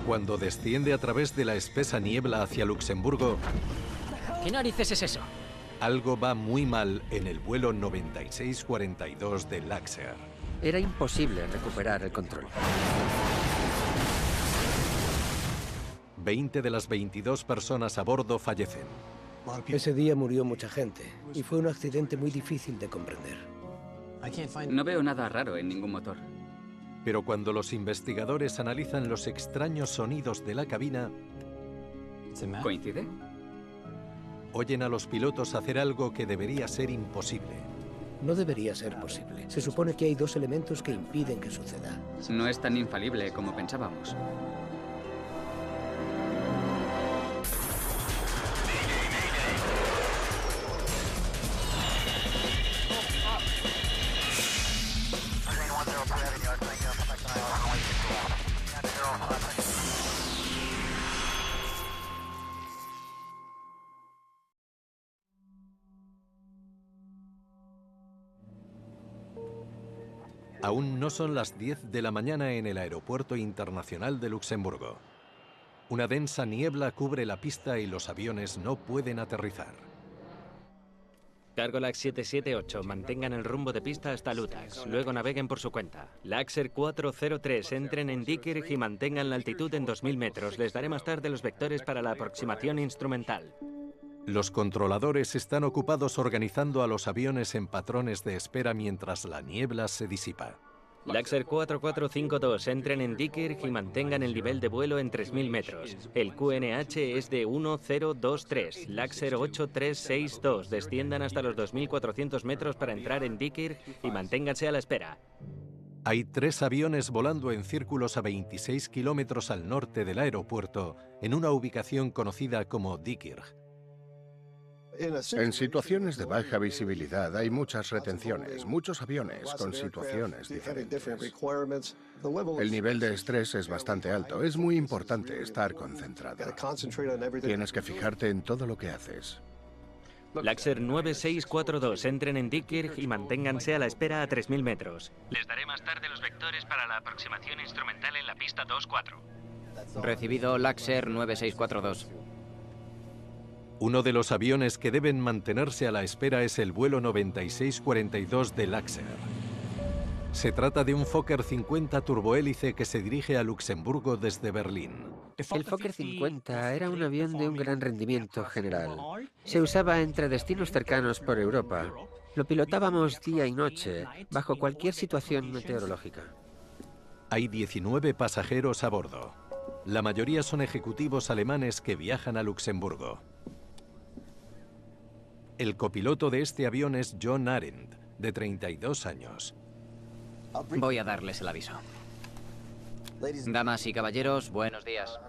Cuando desciende a través de la espesa niebla hacia Luxemburgo, ¿Qué narices es eso? algo va muy mal en el vuelo 9642 de Luxair. Era imposible recuperar el control. 20 de las 22 personas a bordo fallecen. Ese día murió mucha gente y fue un accidente muy difícil de comprender. No veo nada raro en ningún motor. Pero cuando los investigadores analizan los extraños sonidos de la cabina, ¿Coincide? oyen a los pilotos hacer algo que debería ser imposible. No debería ser posible. Se supone que hay dos elementos que impiden que suceda. No es tan infalible como pensábamos. Aún no son las 10 de la mañana en el Aeropuerto Internacional de Luxemburgo. Una densa niebla cubre la pista y los aviones no pueden aterrizar. Cargolax 778, mantengan el rumbo de pista hasta Lutax, luego naveguen por su cuenta. Luxair 403, entren en Diekirch y mantengan la altitud en 2000 metros. Les daré más tarde los vectores para la aproximación instrumental. Los controladores están ocupados organizando a los aviones en patrones de espera mientras la niebla se disipa. Luxair 4452, entren en Diekirch y mantengan el nivel de vuelo en 3000 metros. El QNH es de 1023. Luxair 8362, desciendan hasta los 2400 metros para entrar en Diekirch y manténganse a la espera. Hay 3 aviones volando en círculos a 26 kilómetros al norte del aeropuerto, en una ubicación conocida como Diekirch. En situaciones de baja visibilidad hay muchas retenciones, muchos aviones con situaciones diferentes. El nivel de estrés es bastante alto, es muy importante estar concentrado. Tienes que fijarte en todo lo que haces. Luxair 9642, entren en Diekirch y manténganse a la espera a 3000 metros. Les daré más tarde los vectores para la aproximación instrumental en la pista 24. Recibido Luxair 9642. Uno de los aviones que deben mantenerse a la espera es el vuelo 9642 de Luxair. Se trata de un Fokker 50 turbohélice que se dirige a Luxemburgo desde Berlín. El Fokker 50 era un avión de un gran rendimiento general. Se usaba entre destinos cercanos por Europa. Lo pilotábamos día y noche, bajo cualquier situación meteorológica. Hay 19 pasajeros a bordo. La mayoría son ejecutivos alemanes que viajan a Luxemburgo. El copiloto de este avión es John Arendt, de 32 años. Voy a darles el aviso. Damas y caballeros, buenos días.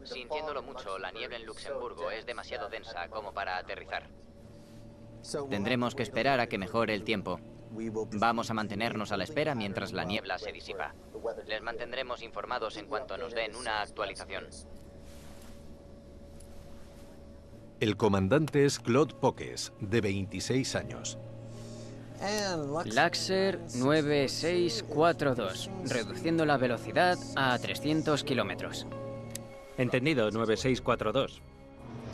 Sintiéndolo mucho, la niebla en Luxemburgo es demasiado densa como para aterrizar. Tendremos que esperar a que mejore el tiempo. Vamos a mantenernos a la espera mientras la niebla se disipa. Les mantendremos informados en cuanto nos den una actualización. El comandante es Claude Poques, de 26 años. Luxair 9642, reduciendo la velocidad a 300 kilómetros. Entendido, 9642.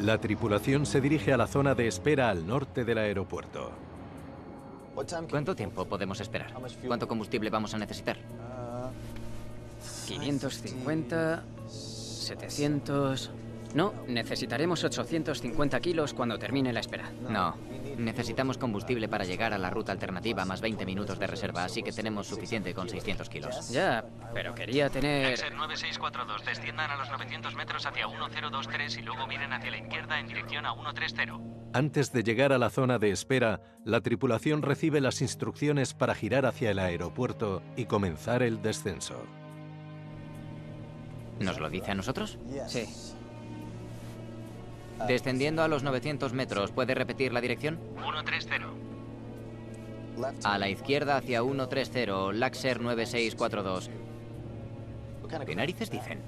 La tripulación se dirige a la zona de espera al norte del aeropuerto. ¿Cuánto tiempo podemos esperar? ¿Cuánto combustible vamos a necesitar? 550, 700... No, necesitaremos 850 kilos cuando termine la espera. No, necesitamos combustible para llegar a la ruta alternativa más 20 minutos de reserva, así que tenemos suficiente con 600 kilos. Ya, pero quería tener... Luxair 9642, desciendan a los 900 metros hacia 1023 y luego miren hacia la izquierda en dirección a 130. Antes de llegar a la zona de espera, la tripulación recibe las instrucciones para girar hacia el aeropuerto y comenzar el descenso. ¿Nos lo dice a nosotros? Sí. Descendiendo a los 900 metros, ¿puede repetir la dirección? 130. A la izquierda hacia 130, Luxair 9642. ¿Qué narices dicen?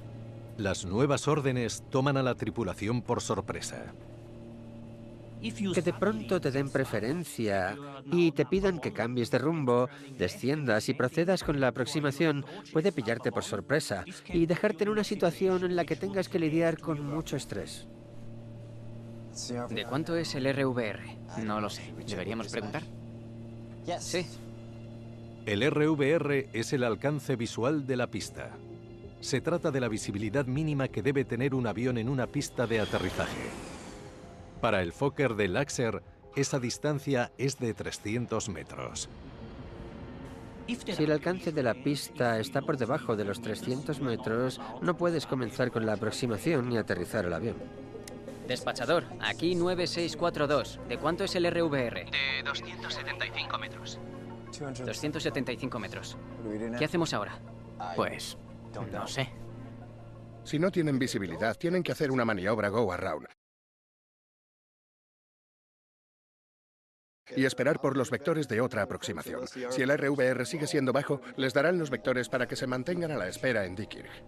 Las nuevas órdenes toman a la tripulación por sorpresa. Que de pronto te den preferencia y te pidan que cambies de rumbo, desciendas y procedas con la aproximación puede pillarte por sorpresa y dejarte en una situación en la que tengas que lidiar con mucho estrés. ¿De cuánto es el RVR? No lo sé. ¿Deberíamos preguntar? Sí. El RVR es el alcance visual de la pista. Se trata de la visibilidad mínima que debe tener un avión en una pista de aterrizaje. Para el Fokker de Luxer, esa distancia es de 300 metros. Si el alcance de la pista está por debajo de los 300 metros, no puedes comenzar con la aproximación ni aterrizar el avión. Despachador, aquí 9642. ¿De cuánto es el RVR? De 275 metros. 275 metros. ¿Qué hacemos ahora? Pues, no sé. Si no tienen visibilidad, tienen que hacer una maniobra go around. Y esperar por los vectores de otra aproximación. Si el RVR sigue siendo bajo, les darán los vectores para que se mantengan a la espera en Diekirch.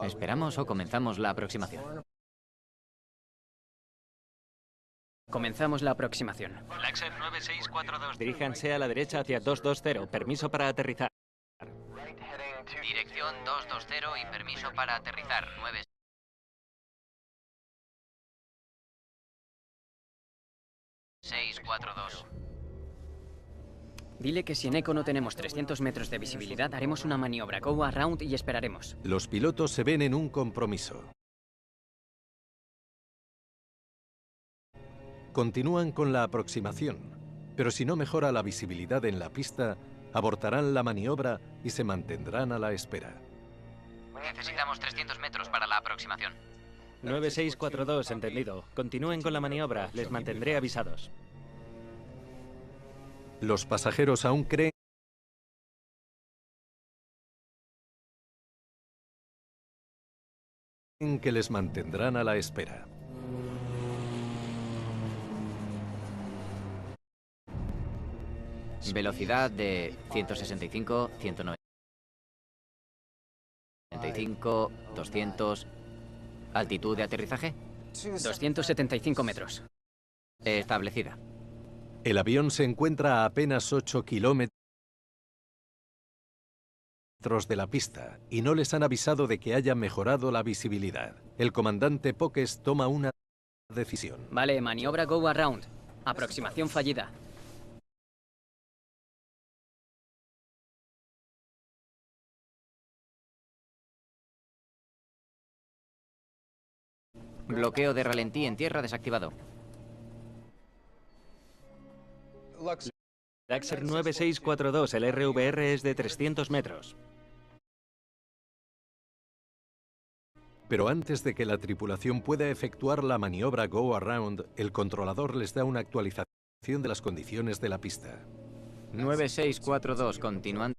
¿Esperamos o comenzamos la aproximación? Comenzamos la aproximación. Luxer 9642. Diríjanse a la derecha hacia 220. Permiso para aterrizar. Dirección 220 y permiso para aterrizar. 9642. Dile que si en Eco no tenemos 300 metros de visibilidad, haremos una maniobra go around y esperaremos. Los pilotos se ven en un compromiso. Continúan con la aproximación, pero si no mejora la visibilidad en la pista, abortarán la maniobra y se mantendrán a la espera. Necesitamos 300 metros para la aproximación. 9642, entendido. Continúen con la maniobra, les mantendré avisados. Los pasajeros aún creen que les mantendrán a la espera. Velocidad de 165, 195, 200. ¿Altitud de aterrizaje? 275 metros. Establecida. El avión se encuentra a apenas 8 kilómetros de la pista y no les han avisado de que haya mejorado la visibilidad. El comandante Pokes toma una decisión. Vale, maniobra go around. Aproximación fallida. Bloqueo de ralentí en tierra desactivado. Luxer 9642, el RVR es de 300 metros. Pero antes de que la tripulación pueda efectuar la maniobra go around, el controlador les da una actualización de las condiciones de la pista. 9642, continuando.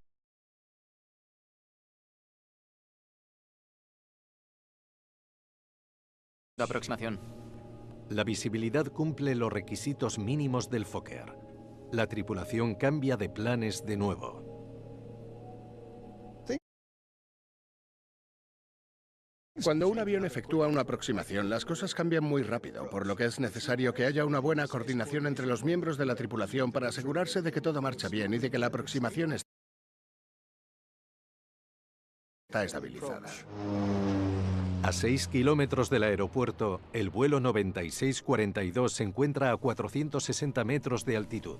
La aproximación. La visibilidad cumple los requisitos mínimos del Fokker. La tripulación cambia de planes de nuevo. Cuando un avión efectúa una aproximación, las cosas cambian muy rápido, por lo que es necesario que haya una buena coordinación entre los miembros de la tripulación para asegurarse de que todo marcha bien y de que la aproximación está estabilizada. A 6 kilómetros del aeropuerto, el vuelo 9642 se encuentra a 460 metros de altitud.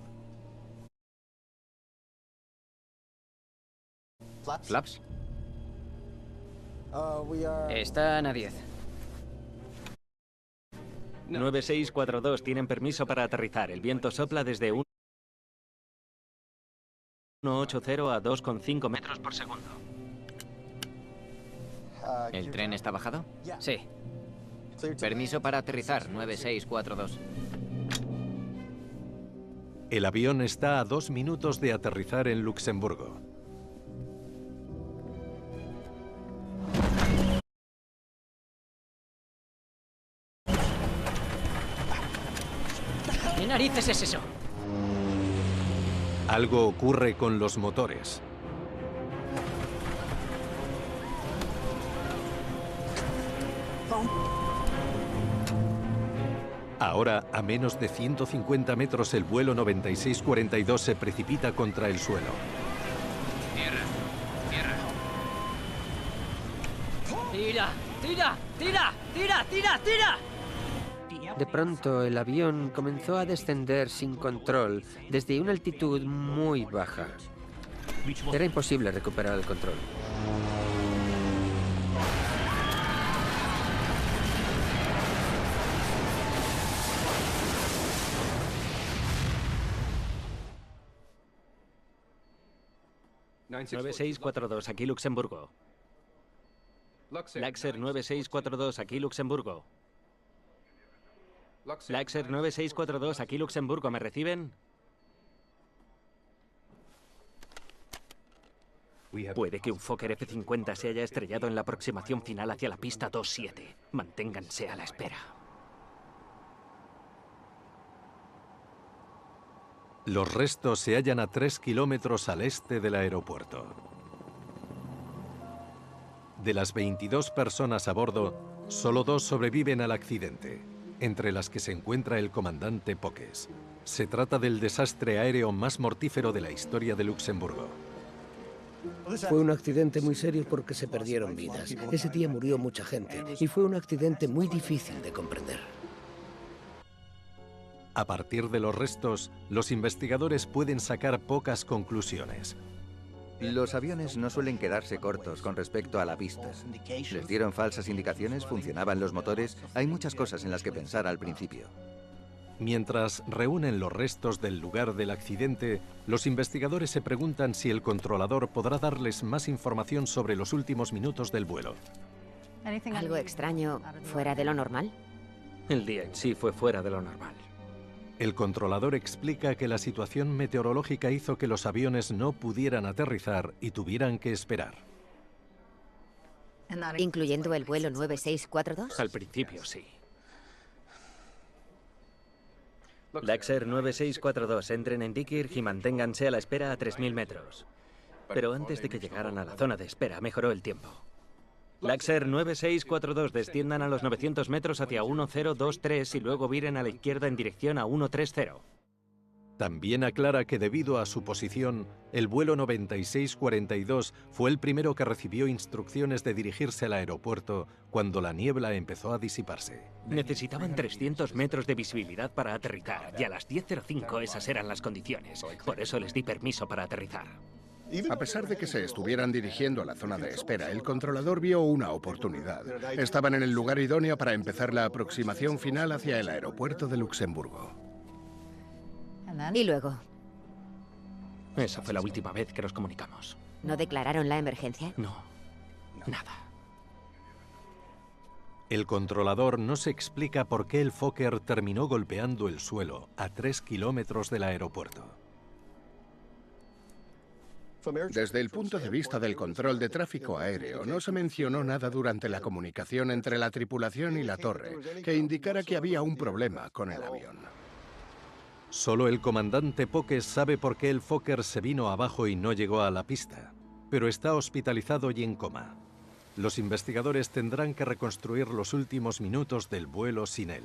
¿Flaps? Están a 10. 9642, tienen permiso para aterrizar. El viento sopla desde 180 a 2,5 metros por segundo. ¿El tren está bajado? Sí. Permiso para aterrizar, 9642. El avión está a 2 minutos de aterrizar en Luxemburgo. ¿Qué narices es eso? Algo ocurre con los motores. Ahora, a menos de 150 metros, el vuelo 9642 se precipita contra el suelo. Tierra, tierra. ¡Tira! ¡Tira! ¡Tira! ¡Tira! ¡Tira! ¡Tira! De pronto, el avión comenzó a descender sin control desde una altitud muy baja. Era imposible recuperar el control. ...9642, aquí Luxemburgo. Laxer 9642, aquí Luxemburgo. Laxer 9642, aquí Luxemburgo, ¿me reciben? Puede que un Fokker F-50 se haya estrellado en la aproximación final hacia la pista 27. Manténganse a la espera. Los restos se hallan a 3 kilómetros al este del aeropuerto. De las 22 personas a bordo, solo 2 sobreviven al accidente, entre las que se encuentra el comandante Poques. Se trata del desastre aéreo más mortífero de la historia de Luxemburgo. Fue un accidente muy serio porque se perdieron vidas. Ese día murió mucha gente y fue un accidente muy difícil de comprender. A partir de los restos, los investigadores pueden sacar pocas conclusiones. Los aviones no suelen quedarse cortos con respecto a la pista. ¿Les dieron falsas indicaciones? ¿Funcionaban los motores? Hay muchas cosas en las que pensar al principio. Mientras reúnen los restos del lugar del accidente, los investigadores se preguntan si el controlador podrá darles más información sobre los últimos minutos del vuelo. ¿Algo extraño fuera de lo normal? El día en sí fue fuera de lo normal. El controlador explica que la situación meteorológica hizo que los aviones no pudieran aterrizar y tuvieran que esperar. ¿Incluyendo el vuelo 9642? Al principio, sí. Laxer 9642, entren en Dikir y manténganse a la espera a 3000 metros. Pero antes de que llegaran a la zona de espera, mejoró el tiempo. Laxer 9642, desciendan a los 900 metros hacia 1023 y luego viren a la izquierda en dirección a 130. También aclara que debido a su posición, el vuelo 9642 fue el primero que recibió instrucciones de dirigirse al aeropuerto cuando la niebla empezó a disiparse. Necesitaban 300 metros de visibilidad para aterrizar y a las 10:05 esas eran las condiciones. Por eso les di permiso para aterrizar. A pesar de que se estuvieran dirigiendo a la zona de espera, el controlador vio una oportunidad. Estaban en el lugar idóneo para empezar la aproximación final hacia el aeropuerto de Luxemburgo. ¿Y luego? Esa fue la última vez que nos comunicamos. ¿No declararon la emergencia? No, nada. El controlador no se explica por qué el Fokker terminó golpeando el suelo a 3 kilómetros del aeropuerto. Desde el punto de vista del control de tráfico aéreo, no se mencionó nada durante la comunicación entre la tripulación y la torre que indicara que había un problema con el avión. Solo el comandante Poques sabe por qué el Fokker se vino abajo y no llegó a la pista, pero está hospitalizado y en coma. Los investigadores tendrán que reconstruir los últimos minutos del vuelo sin él.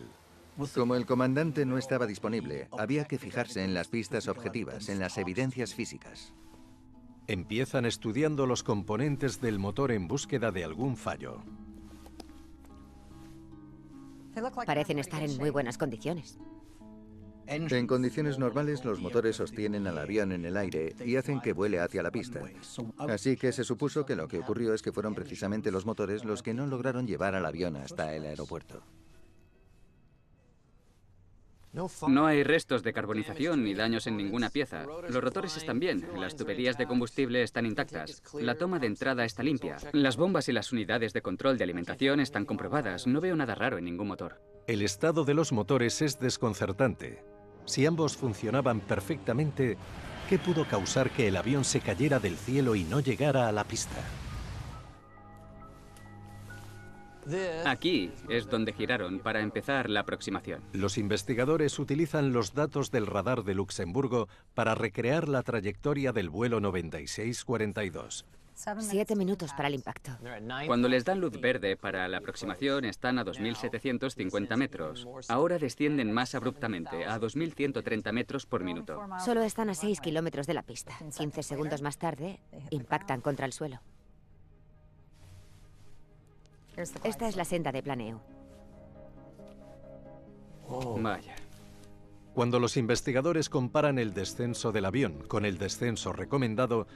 Como el comandante no estaba disponible, había que fijarse en las pistas objetivas, en las evidencias físicas. Empiezan estudiando los componentes del motor en búsqueda de algún fallo. Parecen estar en muy buenas condiciones. En condiciones normales, los motores sostienen al avión en el aire y hacen que vuele hacia la pista. Así que se supuso que lo que ocurrió es que fueron precisamente los motores los que no lograron llevar al avión hasta el aeropuerto. No hay restos de carbonización ni daños en ninguna pieza. Los rotores están bien, las tuberías de combustible están intactas, la toma de entrada está limpia, las bombas y las unidades de control de alimentación están comprobadas. No veo nada raro en ningún motor. El estado de los motores es desconcertante. Si ambos funcionaban perfectamente, ¿qué pudo causar que el avión se cayera del cielo y no llegara a la pista? Aquí es donde giraron para empezar la aproximación. Los investigadores utilizan los datos del radar de Luxemburgo para recrear la trayectoria del vuelo 9642. 7 minutos para el impacto. Cuando les dan luz verde para la aproximación están a 2.750 metros. Ahora descienden más abruptamente, a 2.130 metros por minuto. Solo están a 6 kilómetros de la pista. 15 segundos más tarde, impactan contra el suelo. Esta es la senda de planeo. Vaya. Cuando los investigadores comparan el descenso del avión con el descenso recomendado,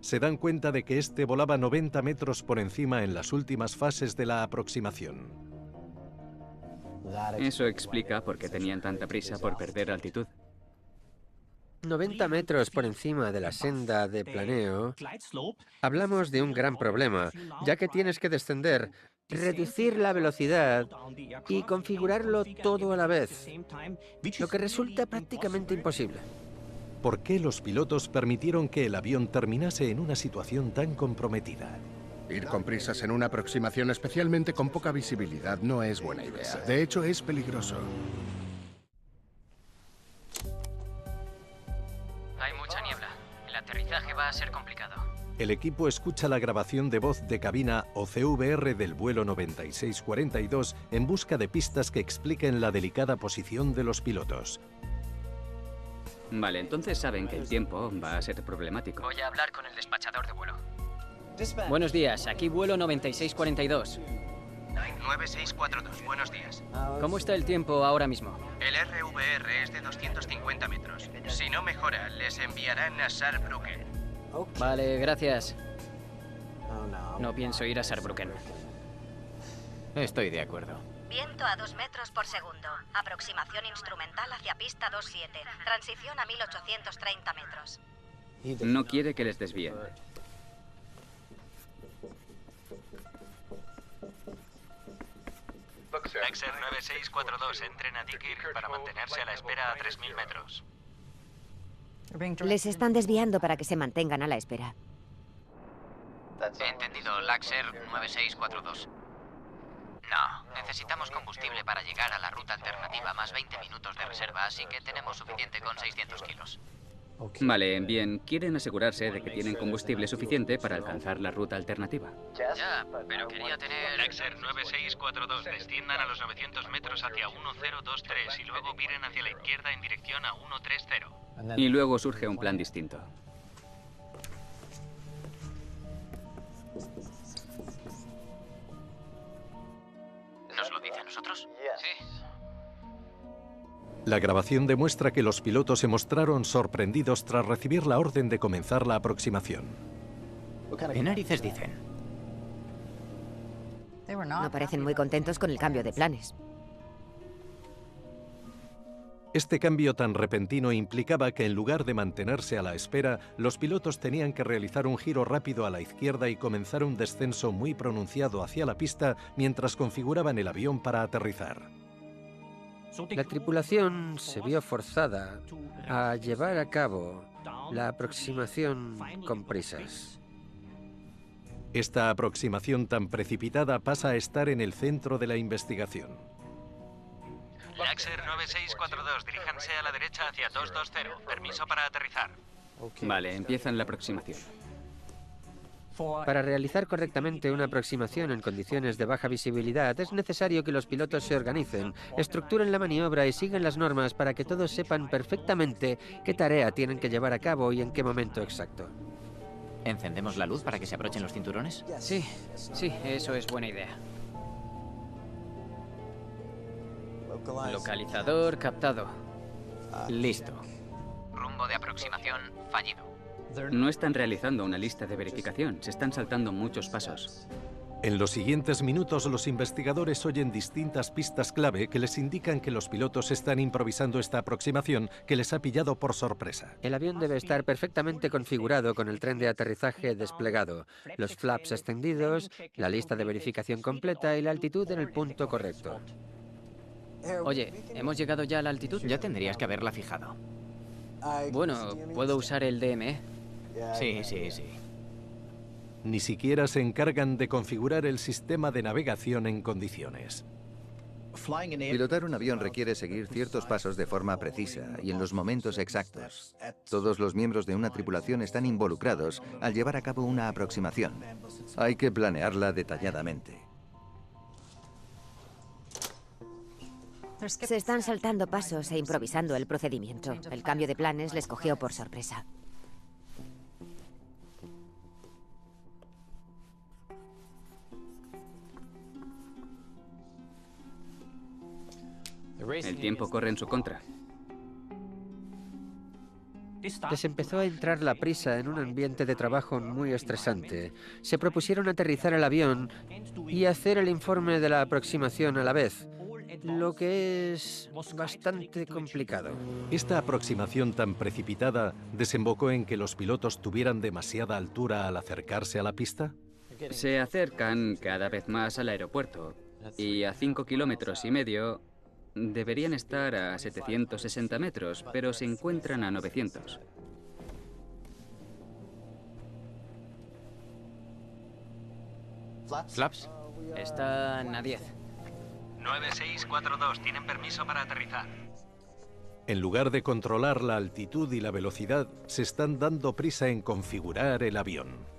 se dan cuenta de que este volaba 90 metros por encima en las últimas fases de la aproximación. Eso explica por qué tenían tanta prisa por perder altitud. 90 metros por encima de la senda de planeo, hablamos de un gran problema, ya que tienes que descender, reducir la velocidad y configurarlo todo a la vez, lo que resulta prácticamente imposible. ¿Por qué los pilotos permitieron que el avión terminase en una situación tan comprometida? Ir con prisas en una aproximación, especialmente con poca visibilidad, no es buena idea. De hecho, es peligroso. Hay mucha niebla. El aterrizaje va a ser complicado. El equipo escucha la grabación de voz de cabina o CVR del vuelo 9642 en busca de pistas que expliquen la delicada posición de los pilotos. Vale, entonces saben que el tiempo va a ser problemático. Voy a hablar con el despachador de vuelo. Buenos días, aquí vuelo 9642. 9642, buenos días. ¿Cómo está el tiempo ahora mismo? El RVR es de 250 metros. Si no mejora, les enviarán a Saarbrücken. Vale, gracias. No pienso ir a Saarbrücken. Estoy de acuerdo. Viento a 2 metros por segundo. Aproximación instrumental hacia pista 27. Transición a 1830 metros. No quiere que les desvíen. Laxer 9642, entren a Dikir para mantenerse a la espera a 3000 metros. Les están desviando para que se mantengan a la espera. Entendido, Laxer 9642. No, necesitamos combustible para llegar a la ruta alternativa, más 20 minutos de reserva, así que tenemos suficiente con 600 kilos. Vale, bien. Quieren asegurarse de que tienen combustible suficiente para alcanzar la ruta alternativa. Ya, pero quería tener... Laxer 9642, desciendan a los 900 metros hacia 1023 y luego viren hacia la izquierda en dirección a 130. Y luego surge un plan distinto. ¿Nos lo dice a nosotros? Sí. La grabación demuestra que los pilotos se mostraron sorprendidos tras recibir la orden de comenzar la aproximación. ¿Qué narices dicen? No parecen muy contentos con el cambio de planes. Este cambio tan repentino implicaba que en lugar de mantenerse a la espera, los pilotos tenían que realizar un giro rápido a la izquierda y comenzar un descenso muy pronunciado hacia la pista mientras configuraban el avión para aterrizar. La tripulación se vio forzada a llevar a cabo la aproximación con prisas. Esta aproximación tan precipitada pasa a estar en el centro de la investigación. Laxer 9642, diríjanse a la derecha hacia 220. Permiso para aterrizar. Vale, empiezan la aproximación. Para realizar correctamente una aproximación en condiciones de baja visibilidad, es necesario que los pilotos se organicen, estructuren la maniobra y sigan las normas para que todos sepan perfectamente qué tarea tienen que llevar a cabo y en qué momento exacto. ¿Encendemos la luz para que se abrochen los cinturones? Sí, eso es buena idea. Localizador captado. Listo. Rumbo de aproximación fallido. No están realizando una lista de verificación, se están saltando muchos pasos. En los siguientes minutos, los investigadores oyen distintas pistas clave que les indican que los pilotos están improvisando esta aproximación que les ha pillado por sorpresa. El avión debe estar perfectamente configurado con el tren de aterrizaje desplegado, los flaps extendidos, la lista de verificación completa y la altitud en el punto correcto. Oye, ¿hemos llegado ya a la altitud? Ya tendrías que haberla fijado. Bueno, ¿puedo usar el DME? Sí. Ni siquiera se encargan de configurar el sistema de navegación en condiciones. Pilotar un avión requiere seguir ciertos pasos de forma precisa y en los momentos exactos. Todos los miembros de una tripulación están involucrados al llevar a cabo una aproximación. Hay que planearla detalladamente. Se están saltando pasos e improvisando el procedimiento. El cambio de planes les cogió por sorpresa. El tiempo corre en su contra. Les empezó a entrar la prisa en un ambiente de trabajo muy estresante. Se propusieron aterrizar el avión y hacer el informe de la aproximación a la vez, lo que es bastante complicado. Esta aproximación tan precipitada desembocó en que los pilotos tuvieran demasiada altura al acercarse a la pista. Se acercan cada vez más al aeropuerto y a 5,5 kilómetros deberían estar a 760 metros, pero se encuentran a 900. ¿Flaps? Están a 10. 9642, tienen permiso para aterrizar. En lugar de controlar la altitud y la velocidad, se están dando prisa en configurar el avión.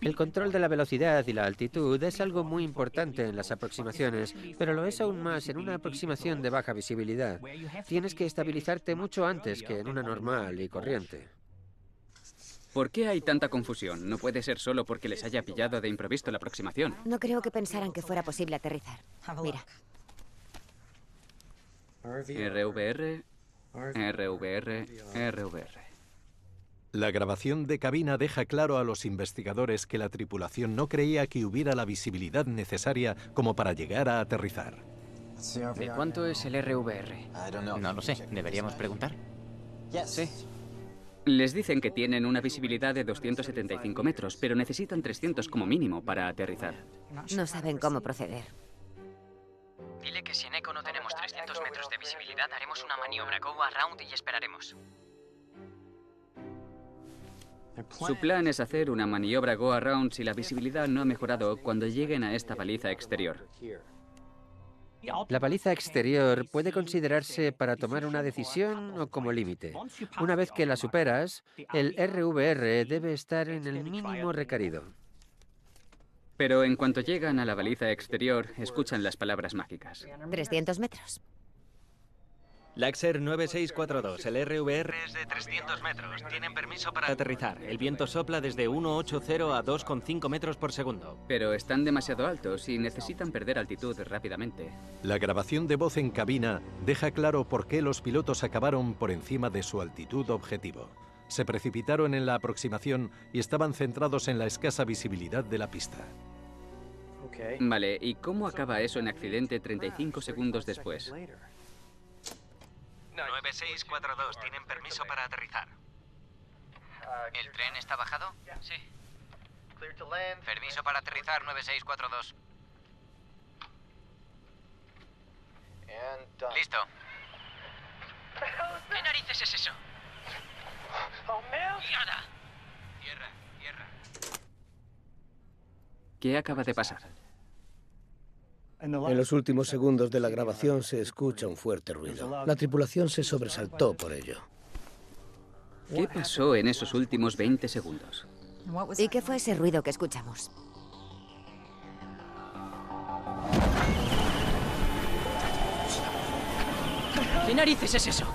El control de la velocidad y la altitud es algo muy importante en las aproximaciones, pero lo es aún más en una aproximación de baja visibilidad. Tienes que estabilizarte mucho antes que en una normal y corriente. ¿Por qué hay tanta confusión? No puede ser solo porque les haya pillado de improviso la aproximación. No creo que pensaran que fuera posible aterrizar. Mira. RVR, RVR, RVR. La grabación de cabina deja claro a los investigadores que la tripulación no creía que hubiera la visibilidad necesaria como para llegar a aterrizar. ¿De cuánto es el RVR? No lo sé, deberíamos preguntar. Sí. Les dicen que tienen una visibilidad de 275 metros, pero necesitan 300 como mínimo para aterrizar. No saben cómo proceder. Dile que si en Echo no tenemos 300 metros de visibilidad, haremos una maniobra go around y esperaremos. Su plan es hacer una maniobra go around si la visibilidad no ha mejorado cuando lleguen a esta baliza exterior. La baliza exterior puede considerarse para tomar una decisión o como límite. Una vez que la superas, el RVR debe estar en el mínimo requerido. Pero en cuanto llegan a la baliza exterior, escuchan las palabras mágicas. 300 metros. Laxer 9642, el RVR Es de 300 metros, tienen permiso para para aterrizar. El viento sopla desde 180 a 2,5 metros por segundo. Pero están demasiado altos y necesitan perder altitud rápidamente. La grabación de voz en cabina deja claro por qué los pilotos acabaron por encima de su altitud objetivo. Se precipitaron en la aproximación y estaban centrados en la escasa visibilidad de la pista. Vale, ¿y cómo acaba eso en accidente 35 segundos después? 9642, tienen permiso para aterrizar. ¿El tren está bajado? Sí. Permiso para aterrizar, 9642. Listo. ¿Qué narices es eso? ¡Mierda! Tierra, tierra. ¿Qué acaba de pasar? En los últimos segundos de la grabación se escucha un fuerte ruido. La tripulación se sobresaltó por ello. ¿Qué pasó en esos últimos 20 segundos? ¿Y qué fue ese ruido que escuchamos? ¿Qué narices es eso?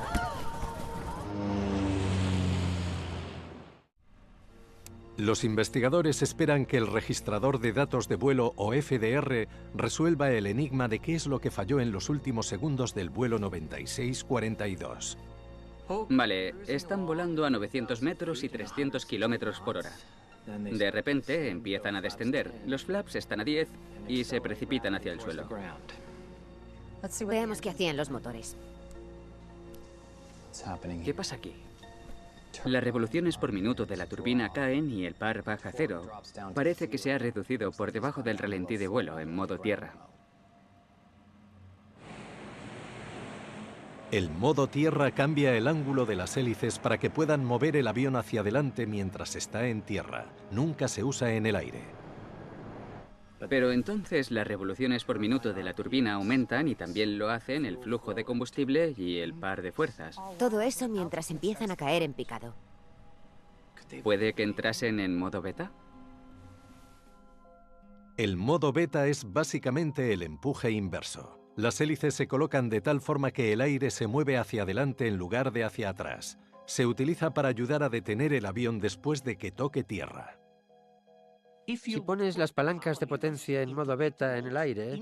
Los investigadores esperan que el registrador de datos de vuelo o FDR resuelva el enigma de qué es lo que falló en los últimos segundos del vuelo 9642. Vale, están volando a 900 metros y 300 kilómetros por hora. De repente empiezan a descender. Los flaps están a 10 y se precipitan hacia el suelo. Veamos qué hacían los motores. ¿Qué pasa aquí? Las revoluciones por minuto de la turbina caen y el par baja a cero. Parece que se ha reducido por debajo del ralentí de vuelo en modo tierra. El modo tierra cambia el ángulo de las hélices para que puedan mover el avión hacia adelante mientras está en tierra. Nunca se usa en el aire. Pero entonces las revoluciones por minuto de la turbina aumentan y también lo hacen el flujo de combustible y el par de fuerzas. Todo eso mientras empiezan a caer en picado. ¿Puede que entrasen en modo beta? El modo beta es básicamente el empuje inverso. Las hélices se colocan de tal forma que el aire se mueve hacia adelante en lugar de hacia atrás. Se utiliza para ayudar a detener el avión después de que toque tierra. Si pones las palancas de potencia en modo beta en el aire,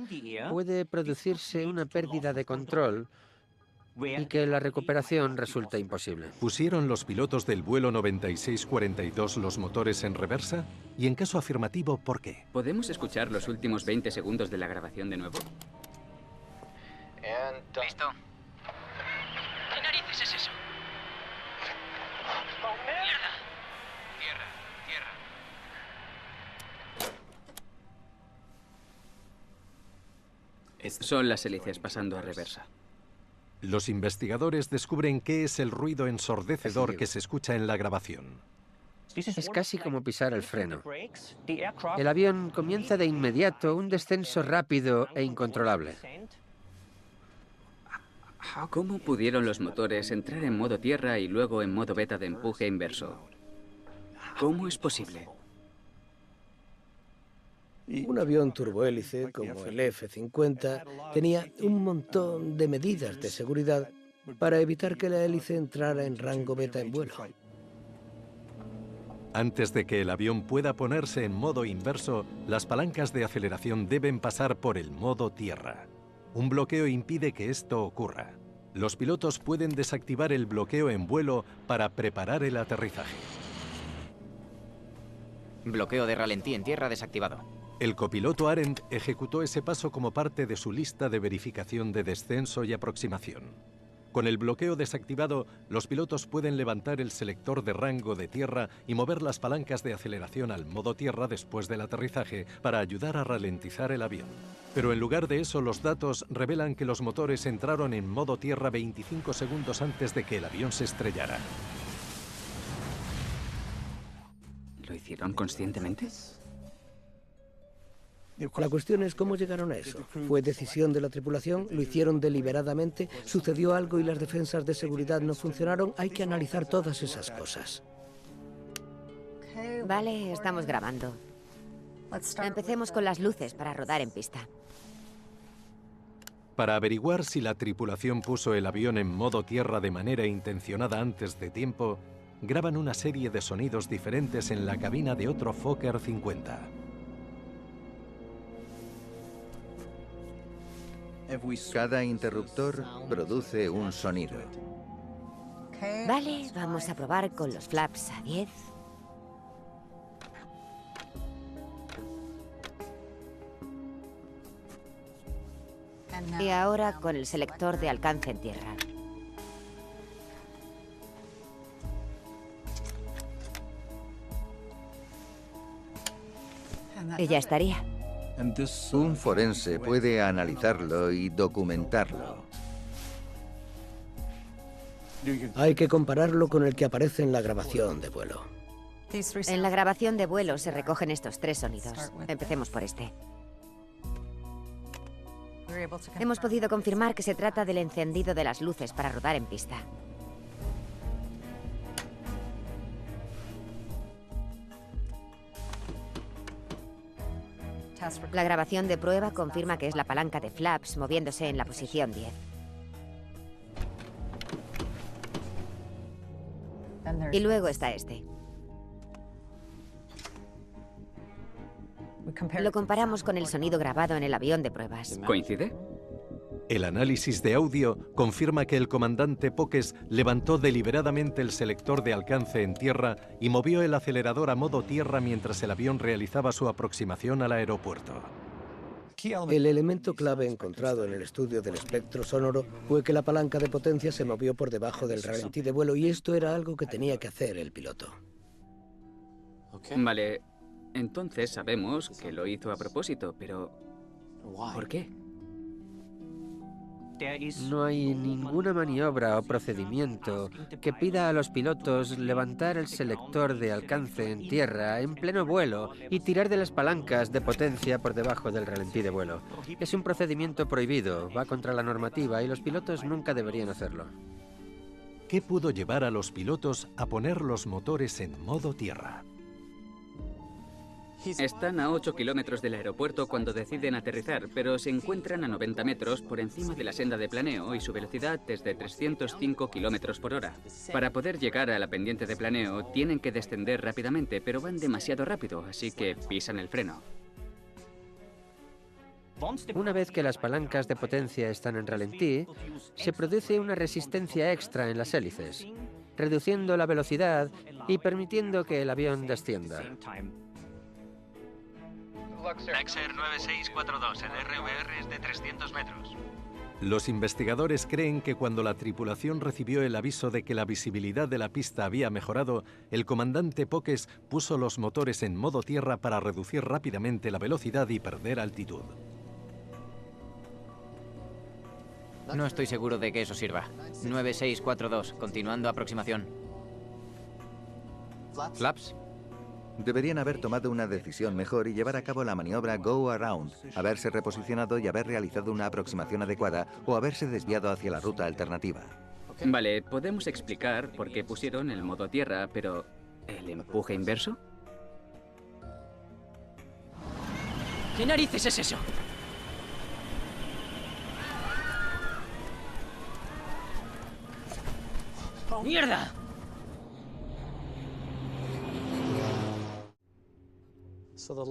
puede producirse una pérdida de control y que la recuperación resulte imposible. ¿Pusieron los pilotos del vuelo 9642 los motores en reversa? Y en caso afirmativo, ¿por qué? ¿Podemos escuchar los últimos 20 segundos de la grabación de nuevo? Listo. ¿Qué narices es eso? ¡Mierda! Son las hélices pasando a reversa. Los investigadores descubren qué es el ruido ensordecedor que se escucha en la grabación. Es casi como pisar el freno. El avión comienza de inmediato un descenso rápido e incontrolable. ¿Cómo pudieron los motores entrar en modo tierra y luego en modo beta de empuje inverso? ¿Cómo es posible? Un avión turbohélice como el F-50 tenía un montón de medidas de seguridad para evitar que la hélice entrara en rango beta en vuelo. Antes de que el avión pueda ponerse en modo inverso, las palancas de aceleración deben pasar por el modo tierra. Un bloqueo impide que esto ocurra. Los pilotos pueden desactivar el bloqueo en vuelo para preparar el aterrizaje. Bloqueo de ralentí en tierra desactivado. El copiloto Arendt ejecutó ese paso como parte de su lista de verificación de descenso y aproximación. Con el bloqueo desactivado, los pilotos pueden levantar el selector de rango de tierra y mover las palancas de aceleración al modo tierra después del aterrizaje para ayudar a ralentizar el avión. Pero en lugar de eso, los datos revelan que los motores entraron en modo tierra 25 segundos antes de que el avión se estrellara. ¿Lo hicieron conscientemente? La cuestión es cómo llegaron a eso. ¿Fue decisión de la tripulación? ¿Lo hicieron deliberadamente? ¿Sucedió algo y las defensas de seguridad no funcionaron? Hay que analizar todas esas cosas. Vale, estamos grabando. Empecemos con las luces para rodar en pista. Para averiguar si la tripulación puso el avión en modo tierra de manera intencionada antes de tiempo, graban una serie de sonidos diferentes en la cabina de otro Fokker 50. Cada interruptor produce un sonido. Vale, vamos a probar con los flaps a 10. Y ahora con el selector de alcance en tierra. Y ya estaría. Un forense puede analizarlo y documentarlo. Hay que compararlo con el que aparece en la grabación de vuelo. En la grabación de vuelo se recogen estos tres sonidos. Empecemos por este. Hemos podido confirmar que se trata del encendido de las luces para rodar en pista. La grabación de prueba confirma que es la palanca de flaps moviéndose en la posición 10. Y luego está este. Lo comparamos con el sonido grabado en el avión de pruebas. ¿Coincide? El análisis de audio confirma que el comandante Poques levantó deliberadamente el selector de alcance en tierra y movió el acelerador a modo tierra mientras el avión realizaba su aproximación al aeropuerto. El elemento clave encontrado en el estudio del espectro sonoro fue que la palanca de potencia se movió por debajo del ralentí de vuelo y esto era algo que tenía que hacer el piloto. Vale, entonces sabemos que lo hizo a propósito, pero ¿por qué? No hay ninguna maniobra o procedimiento que pida a los pilotos levantar el selector de alcance en tierra en pleno vuelo y tirar de las palancas de potencia por debajo del ralentí de vuelo. Es un procedimiento prohibido, va contra la normativa y los pilotos nunca deberían hacerlo. ¿Qué pudo llevar a los pilotos a poner los motores en modo tierra? Están a 8 kilómetros del aeropuerto cuando deciden aterrizar, pero se encuentran a 90 metros por encima de la senda de planeo y su velocidad es de 305 kilómetros por hora. Para poder llegar a la pendiente de planeo tienen que descender rápidamente, pero van demasiado rápido, así que pisan el freno. Una vez que las palancas de potencia están en ralentí, se produce una resistencia extra en las hélices, reduciendo la velocidad y permitiendo que el avión descienda. Laxer 9642, el RVR es de 300 metros. Los investigadores creen que cuando la tripulación recibió el aviso de que la visibilidad de la pista había mejorado, el comandante Pokes puso los motores en modo tierra para reducir rápidamente la velocidad y perder altitud. No estoy seguro de que eso sirva. 9642, continuando aproximación. ¿Flaps? Deberían haber tomado una decisión mejor y llevar a cabo la maniobra Go Around, haberse reposicionado y haber realizado una aproximación adecuada o haberse desviado hacia la ruta alternativa. Vale, podemos explicar por qué pusieron el modo tierra, pero ¿el empuje inverso? ¿Qué narices es eso? ¡Mierda!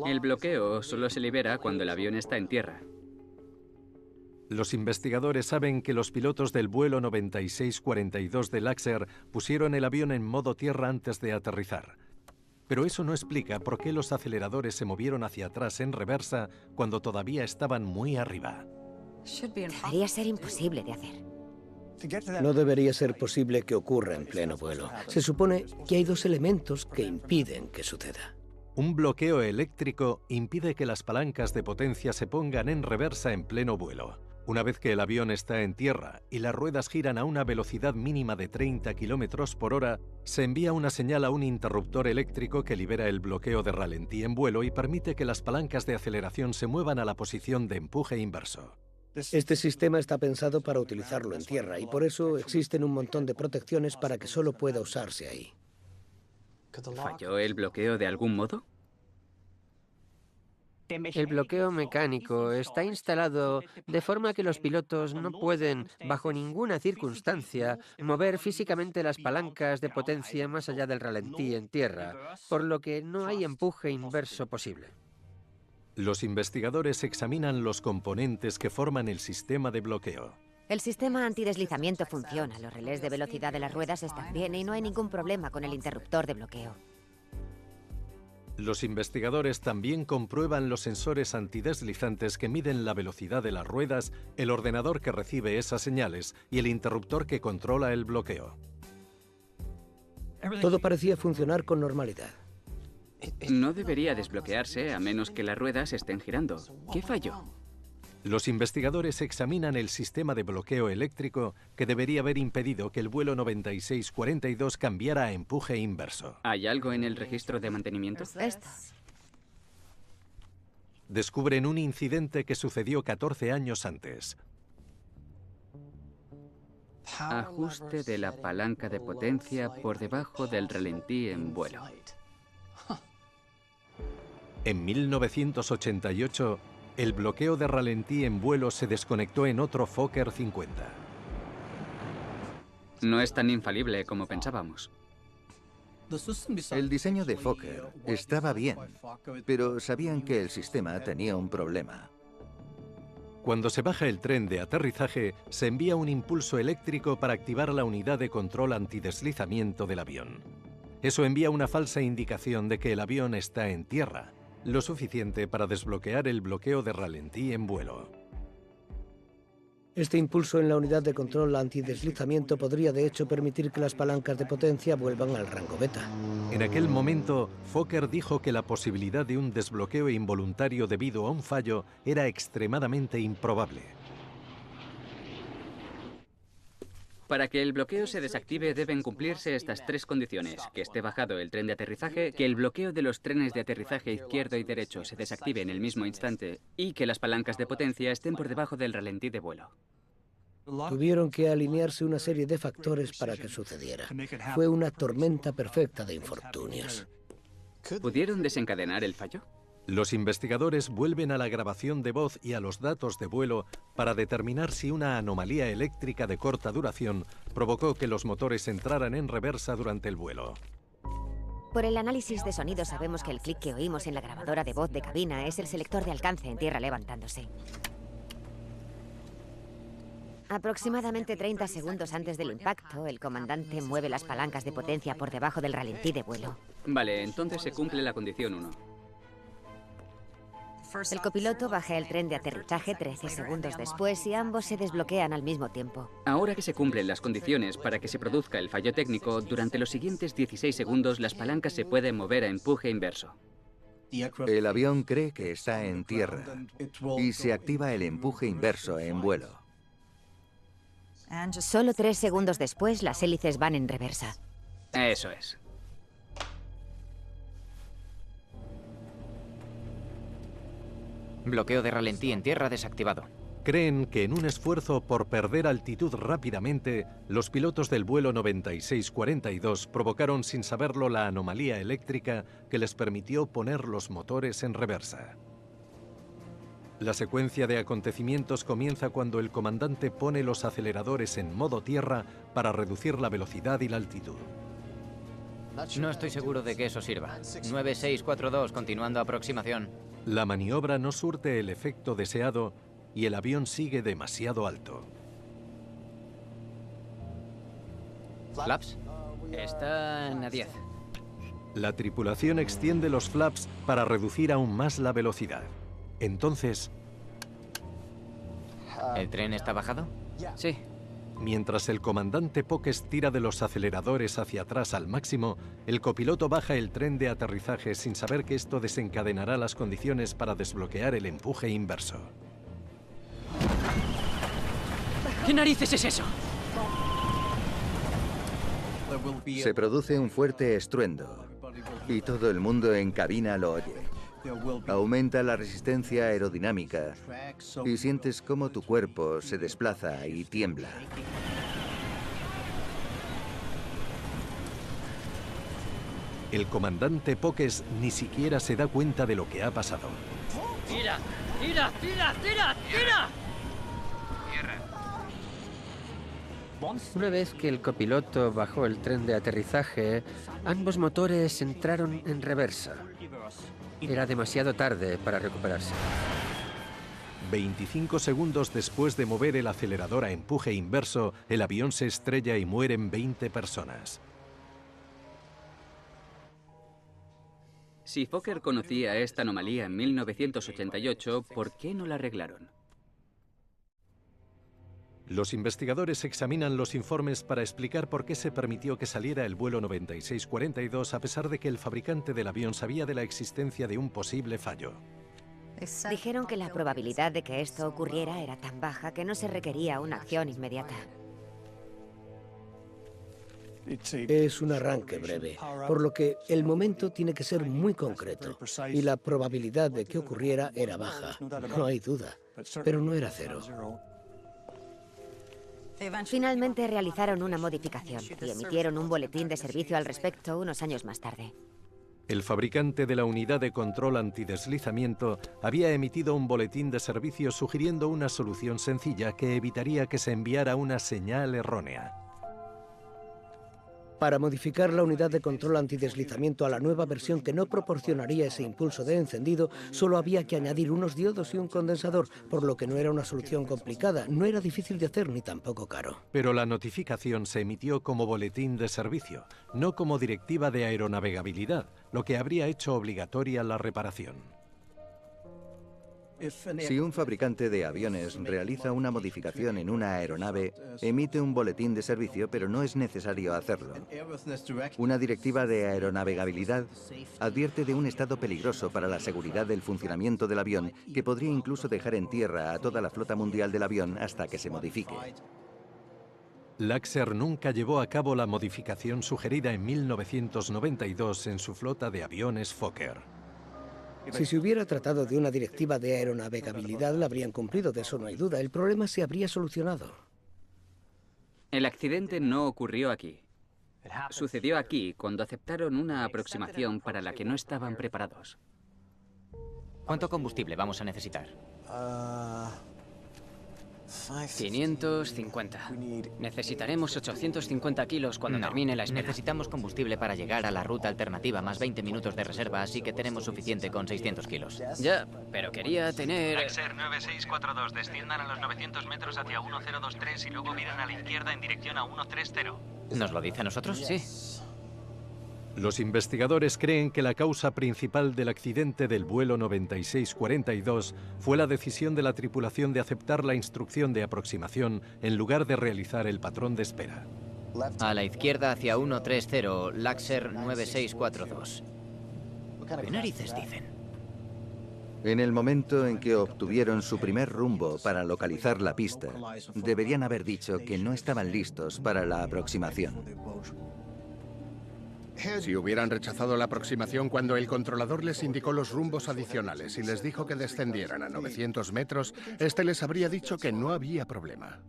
El bloqueo solo se libera cuando el avión está en tierra. Los investigadores saben que los pilotos del vuelo 9642 de Laxer pusieron el avión en modo tierra antes de aterrizar. Pero eso no explica por qué los aceleradores se movieron hacia atrás en reversa cuando todavía estaban muy arriba. Debería ser imposible de hacer. No debería ser posible que ocurra en pleno vuelo. Se supone que hay dos elementos que impiden que suceda. Un bloqueo eléctrico impide que las palancas de potencia se pongan en reversa en pleno vuelo. Una vez que el avión está en tierra y las ruedas giran a una velocidad mínima de 30 km por hora, se envía una señal a un interruptor eléctrico que libera el bloqueo de ralentí en vuelo y permite que las palancas de aceleración se muevan a la posición de empuje inverso. Este sistema está pensado para utilizarlo en tierra y por eso existen un montón de protecciones para que solo pueda usarse ahí. ¿Falló el bloqueo de algún modo? El bloqueo mecánico está instalado de forma que los pilotos no pueden, bajo ninguna circunstancia, mover físicamente las palancas de potencia más allá del ralentí en tierra, por lo que no hay empuje inverso posible. Los investigadores examinan los componentes que forman el sistema de bloqueo. El sistema antideslizamiento funciona, los relés de velocidad de las ruedas están bien y no hay ningún problema con el interruptor de bloqueo. Los investigadores también comprueban los sensores antideslizantes que miden la velocidad de las ruedas, el ordenador que recibe esas señales y el interruptor que controla el bloqueo. Todo parecía funcionar con normalidad. No debería desbloquearse a menos que las ruedas estén girando. ¿Qué falló? Los investigadores examinan el sistema de bloqueo eléctrico que debería haber impedido que el vuelo 9642 cambiara a empuje inverso. ¿Hay algo en el registro de mantenimiento? Esto. Descubren un incidente que sucedió 14 años antes. Ajuste de la palanca de potencia por debajo del ralentí en vuelo. En 1988, el bloqueo de ralentí en vuelo se desconectó en otro Fokker 50. No es tan infalible como pensábamos. El diseño de Fokker estaba bien, pero sabían que el sistema tenía un problema. Cuando se baja el tren de aterrizaje, se envía un impulso eléctrico para activar la unidad de control antideslizamiento del avión. Eso envía una falsa indicación de que el avión está en tierra, lo suficiente para desbloquear el bloqueo de ralentí en vuelo. Este impulso en la unidad de control antideslizamiento podría de hecho permitir que las palancas de potencia vuelvan al rango beta. En aquel momento, Fokker dijo que la posibilidad de un desbloqueo involuntario debido a un fallo era extremadamente improbable. Para que el bloqueo se desactive deben cumplirse estas 3 condiciones. Que esté bajado el tren de aterrizaje, que el bloqueo de los trenes de aterrizaje izquierdo y derecho se desactive en el mismo instante y que las palancas de potencia estén por debajo del ralentí de vuelo. Tuvieron que alinearse una serie de factores para que sucediera. Fue una tormenta perfecta de infortunios. ¿Pudieron desencadenar el fallo? Los investigadores vuelven a la grabación de voz y a los datos de vuelo para determinar si una anomalía eléctrica de corta duración provocó que los motores entraran en reversa durante el vuelo. Por el análisis de sonido sabemos que el clic que oímos en la grabadora de voz de cabina es el selector de alcance en tierra levantándose. Aproximadamente 30 segundos antes del impacto, el comandante mueve las palancas de potencia por debajo del ralentí de vuelo. Vale, entonces se cumple la condición 1. El copiloto baja el tren de aterrizaje 13 segundos después y ambos se desbloquean al mismo tiempo. Ahora que se cumplen las condiciones para que se produzca el fallo técnico, durante los siguientes 16 segundos las palancas se pueden mover a empuje inverso. El avión cree que está en tierra y se activa el empuje inverso en vuelo. Solo 3 segundos después, las hélices van en reversa. Eso es. Bloqueo de ralentí en tierra desactivado. Creen que en un esfuerzo por perder altitud rápidamente, los pilotos del vuelo 9642 provocaron sin saberlo la anomalía eléctrica que les permitió poner los motores en reversa. La secuencia de acontecimientos comienza cuando el comandante pone los aceleradores en modo tierra para reducir la velocidad y la altitud. No estoy seguro de que eso sirva. 9642, continuando aproximación. La maniobra no surte el efecto deseado y el avión sigue demasiado alto. ¿Flaps? Están a 10. La tripulación extiende los flaps para reducir aún más la velocidad. Entonces... ¿El tren está bajado? Sí. Mientras el comandante Pokes tira de los aceleradores hacia atrás al máximo, el copiloto baja el tren de aterrizaje sin saber que esto desencadenará las condiciones para desbloquear el empuje inverso. ¿Qué narices es eso? Se produce un fuerte estruendo y todo el mundo en cabina lo oye. Aumenta la resistencia aerodinámica y sientes cómo tu cuerpo se desplaza y tiembla. El comandante Pokes ni siquiera se da cuenta de lo que ha pasado. ¡Tira! ¡Tira! ¡Tira! ¡Tira! ¡Tira! Una vez que el copiloto bajó el tren de aterrizaje, ambos motores entraron en reversa. Era demasiado tarde para recuperarse. 25 segundos después de mover el acelerador a empuje inverso, el avión se estrella y mueren 20 personas. Si Fokker conocía esta anomalía en 1988, ¿por qué no la arreglaron? Los investigadores examinan los informes para explicar por qué se permitió que saliera el vuelo 9642 a pesar de que el fabricante del avión sabía de la existencia de un posible fallo. Dijeron que la probabilidad de que esto ocurriera era tan baja que no se requería una acción inmediata. Es un arranque breve, por lo que el momento tiene que ser muy concreto y la probabilidad de que ocurriera era baja, no hay duda, pero no era cero. Finalmente realizaron una modificación y emitieron un boletín de servicio al respecto unos años más tarde. El fabricante de la unidad de control antideslizamiento había emitido un boletín de servicio sugiriendo una solución sencilla que evitaría que se enviara una señal errónea. Para modificar la unidad de control antideslizamiento a la nueva versión que no proporcionaría ese impulso de encendido, solo había que añadir unos diodos y un condensador, por lo que no era una solución complicada, no era difícil de hacer ni tampoco caro. Pero la notificación se emitió como boletín de servicio, no como directiva de aeronavegabilidad, lo que habría hecho obligatoria la reparación. Si un fabricante de aviones realiza una modificación en una aeronave, emite un boletín de servicio, pero no es necesario hacerlo. Una directiva de aeronavegabilidad advierte de un estado peligroso para la seguridad del funcionamiento del avión, que podría incluso dejar en tierra a toda la flota mundial del avión hasta que se modifique. Laxer nunca llevó a cabo la modificación sugerida en 1992 en su flota de aviones Fokker. Si se hubiera tratado de una directiva de aeronavegabilidad, la habrían cumplido, de eso no hay duda. El problema se habría solucionado. El accidente no ocurrió aquí. Sucedió aquí cuando aceptaron una aproximación para la que no estaban preparados. ¿Cuánto combustible vamos a necesitar? 550. Necesitaremos 850 kilos cuando termine la espera. Necesitamos combustible para llegar a la ruta alternativa, más 20 minutos de reserva, así que tenemos suficiente con 600 kilos. Ya, pero quería tener... Laxer 9642, desciendan a los 900 metros hacia 1023 y luego viren a la izquierda en dirección a 130. ¿Nos lo dice a nosotros? Sí. Los investigadores creen que la causa principal del accidente del vuelo 9642 fue la decisión de la tripulación de aceptar la instrucción de aproximación en lugar de realizar el patrón de espera. A la izquierda hacia 130, Laxer 9642. ¿Qué narices dicen? En el momento en que obtuvieron su primer rumbo para localizar la pista, deberían haber dicho que no estaban listos para la aproximación. Si hubieran rechazado la aproximación cuando el controlador les indicó los rumbos adicionales y les dijo que descendieran a 900 metros, este les habría dicho que no había problema.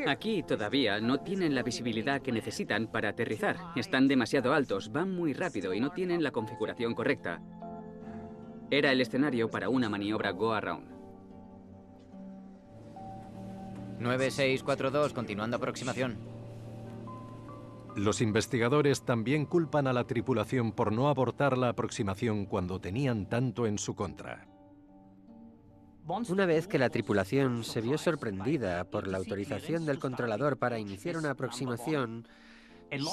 Aquí todavía no tienen la visibilidad que necesitan para aterrizar. Están demasiado altos, van muy rápido y no tienen la configuración correcta. Era el escenario para una maniobra go-around. 9642, continuando aproximación. Los investigadores también culpan a la tripulación por no abortar la aproximación cuando tenían tanto en su contra. Una vez que la tripulación se vio sorprendida por la autorización del controlador para iniciar una aproximación,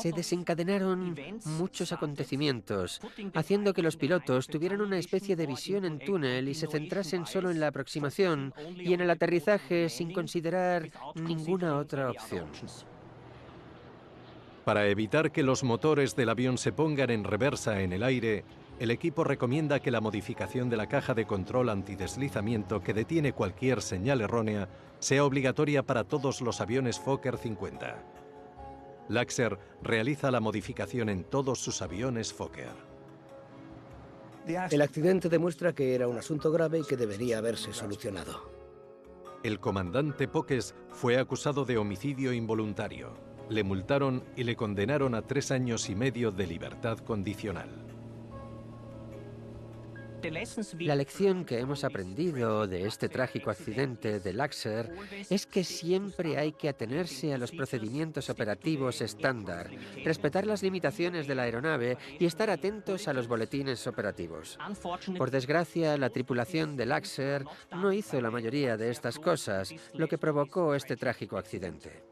se desencadenaron muchos acontecimientos, haciendo que los pilotos tuvieran una especie de visión en túnel y se centrasen solo en la aproximación y en el aterrizaje sin considerar ninguna otra opción. Para evitar que los motores del avión se pongan en reversa en el aire, el equipo recomienda que la modificación de la caja de control antideslizamiento que detiene cualquier señal errónea sea obligatoria para todos los aviones Fokker 50. Laxer realiza la modificación en todos sus aviones Fokker. El accidente demuestra que era un asunto grave y que debería haberse solucionado. El comandante Pokes fue acusado de homicidio involuntario. Le multaron y le condenaron a 3 años y medio de libertad condicional. La lección que hemos aprendido de este trágico accidente de Laxer es que siempre hay que atenerse a los procedimientos operativos estándar, respetar las limitaciones de la aeronave y estar atentos a los boletines operativos. Por desgracia, la tripulación de Laxer no hizo la mayoría de estas cosas, lo que provocó este trágico accidente.